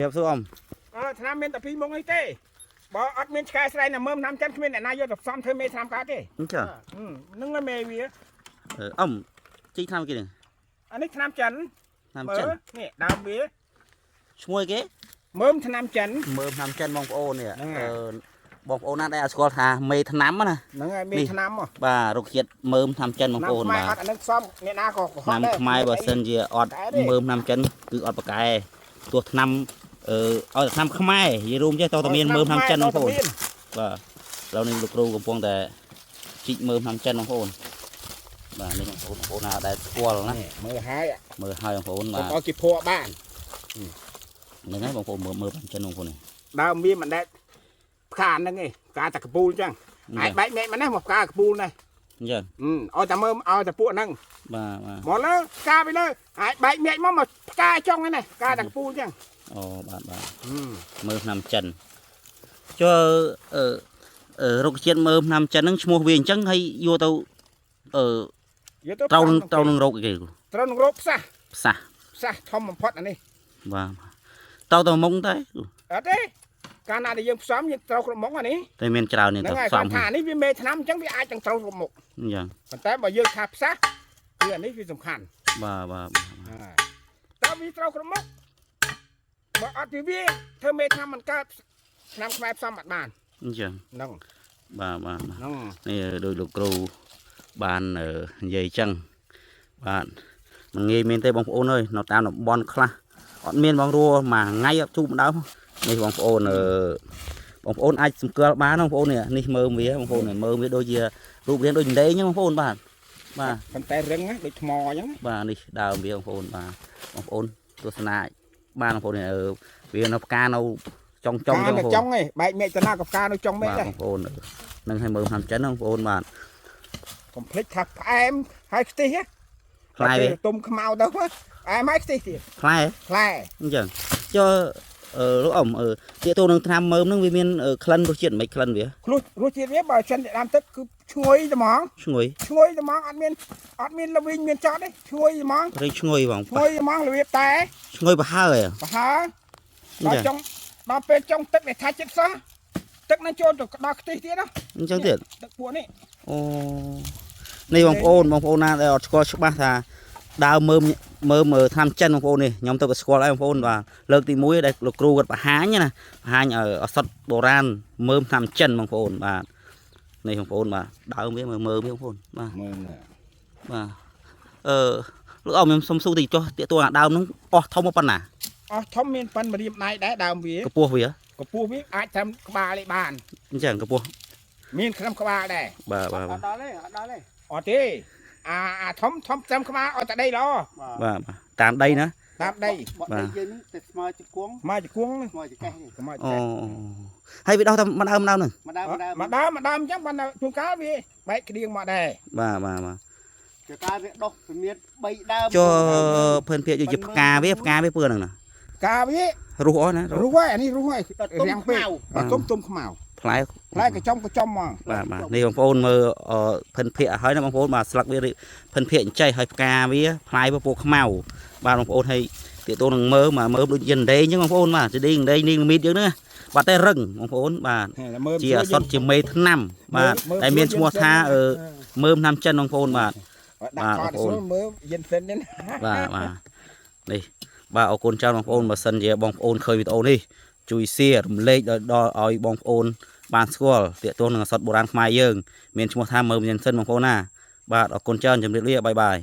Đẹp số ông. Tham miên tập phi mông ấy thế. Bỏ ớt miên khai sài là mơm năm chân miên này vô tập xong thêm mê tham cá thế. Đúng chưa? Nâng là mê vì Ông chỉ tham kia này. anh ấy tham chân. Tham chân. Nè đào bía. Xuôi cái. Mơm tham chân. Mơm tham chân bông ô nè. Bông ô nát đây có thà mê tham á nè. Nâng là mê tham mà. Bà rục nhiệt mơm tham chân bông ô mà. Năm xong nè na có họ đây. Năm mai bờ sân gì ọt mơm tham chân cứ ọt bạc cái. Tuột năm năm khmai gì luôn chứ tao tao miên mơm tham chân bông ô. Và lâu nay lục ruកំពុងតែជីកមើម5ចិនបងប្អូនបាទនេះបងប្អូនណាដែលស្គាល់ណាមើលហើយបងប្អូនបាទអត់គេភ័ព្វបានហ្នឹងហើយបងប្អូនមើល5ចិនបងប្អូននេះដើមមានមិនដែលផ្កាហ្នឹងឯងផ្កាតែកពូលអញ្ចឹងហើយបែកមែកមកនេះមកផ្កាកពូលនេះអញ្ចឹងឲ្យតែមើលឲ្យតែពួកហ្នឹងបាទមកលើផ្កាទៅលើហើយបែកមែកមកផ្កាចុងហ្នឹងផ្កាតែកពូលអញ្ចឹងអូបាទមើល5ចិនចូលរុក្ខជាតិមើល5ចិនហ្នឹងឈ្មោះវាអញ្ចឹងហើយយកទៅត្រូវនឹងរោគគេត្រូវនឹងរោគផ្សះធំបំផុតអានេះបាទទៅមុងតែអត់ទេកាលណាដែលយើងផ្សំយើងត្រូវគ្រប់មុខអានេះតែមានច្រើននេះទៅផ្សំថានេះវាមេថ្នាំអញ្ចឹងវាអាចទាំងត្រូវគ្រប់មុខអញ្ចឹងប៉ុន្តែបើយើងថាផ្សះគឺអានេះវាសំខាន់បាទតើវាត្រូវគ្រប់មុខបើអត់ពីវាធ្វើមេថ្នាំមិនកើតឆ្នាំខ្មែរផ្សំអត់បានអញ្ចឹងហ្នឹងបាទនេះដោយលោកគ្រូបាននិយាយអញ្ចឹងបាទមិនងាយមែនទេបងប្អូនអើយនៅតាមតំបន់ខ្លះអត់មានបងរੂមួយថ្ងៃអត់ជួបម្ដងនេះបងប្អូនអាចសម្គាល់បានបងប្អូននេះមើលវាបងប្អូនមើលវាដូចជារូបរាងដូចដេញហ្នឹងបងប្អូនបាទប៉ុន្តែរឹងដូចថ្មអញ្ចឹងបាទនេះដើមវាបងប្អូនបាទបងប្អូនទស្សនាបានបងប្អូនវានៅផ្កានៅចុងចឹងបងប្អូនចុងឯងបែកមេឃតាណាក៏ផ្កានៅចុងមេឃដែរបងប្អូននឹងឲ្យមើល5ចិនបងប្អូនបាទកុំភ្លេចថាផ្អែមហើយខ្ទិះផ្លែទុំខ្មៅទៅផ្អែមហើយខ្ទិះទៀតផ្លែអញ្ចឹងចូលលោកអ៊ំទាក់ទងនឹងថ្នាំមើមនឹងវាមានក្លិនរសជាតិមិនក្លិនវារសជាតិវាបើចិនដើមទឹកគឺឈ្ងុយតែហ្មងឈ្ងុយតែហ្មងអត់មានល្វីងមានចត់ទេឈ្ងុយតែហ្មងឈ្ងុយបងឈ្ងុយហ្មងរបៀបតែឈ្ងុយប្រហើដល់ចុងដល់ពេលចុងទឹកនេះថាចិត្តសោះទឹកនឹងចូលទៅដល់ខ្ទិះទៀតណាអញ្ចឹងទៀតទឹកពួកនេះអូនេះបងប្អូនណាដែលអត់ស្គាល់ច្បាស់ថាដើមមើលថ្នាំចិនបងប្អូននេះខ្ញុំទៅក៏ស្គាល់ហើយបងប្អូនបាទលើកទី1ដែលលោកគ្រូគាត់បង្ហាញណាបង្ហាញឱសថបុរាណមើលថ្នាំចិនបងប្អូនបាទនេះបងប្អូនបាទដើមវាមើលវាបងប្អូនបាទលោកអ៊ំខ្ញុំសុំសួរតិចចុះតាកតួដើមហ្នឹងអស់ធំប៉ុណ្ណាអស់ធំមានប៉ុនម្រាមដៃដែរដើមវាកម្ពស់វាអាចត្រឹមក្បាលឯបានអញ្ចឹងកម្ពស់មានត្រឹមក្បាលដែរបាទអត់ដល់ទេអត់ទេអាធំត្រឹមក្បាលអត់តែដីល្អបាទតាមដីណាតាមដីបាទយើងនេះតែស្មើជង្គង់ស្មើចង្គង់ស្មើចកេះអូហើយវាដោះតែម្ដងហ្នឹងម្ដងអញ្ចឹងបានជួនកាលវាបែកក្តៀងមកដែរបាទជួនកាលវាដុះវាមាន3ដើមចូលភឿនភាគយកជាផ្កាវាពឿហ្នឹងណាផ្កាវារស់អស់ណារស់ហើយអានេះរស់ហើយរាំងពេកទុំខ្មៅផ្លែកញ្ចំហ្មងបាទនេះបងប្អូនមើលភឿនភាគឲ្យណាបងប្អូនបាទស្លឹកវាភឿនភាគចេះហើយផ្កាវាផ្លែវាពណ៌ខ្មៅបាទបងប្អូនហើយទាកទងនឹងមើលដូចជាដេញអញ្ចឹងបងប្អូនបាទជាដេញនីងមីតយើងហ្នឹងបាទតែរឹងបងប្អូនបាទជាអសតជាមេថ្នាំបាទតែមានឈ្មោះថាមើមថ្នាំចិនបងប្អូនបាទបងប្អូនមើលយិនសិននេះបាទនេះបាទអរគុណច្រើនបងប្អូនបើសិនជាបងប្អូនឃើញវីដេអូនេះជួយshareរំលែកដល់ឲ្យបងប្អូនបានស្គាល់ទាក់ទងនឹងអសតបុរាណខ្មែរយើងមានឈ្មោះថាមើមយិនសិនបងប្អូនណាបាទអរគុណច្រើនជម្រាបលាបាយ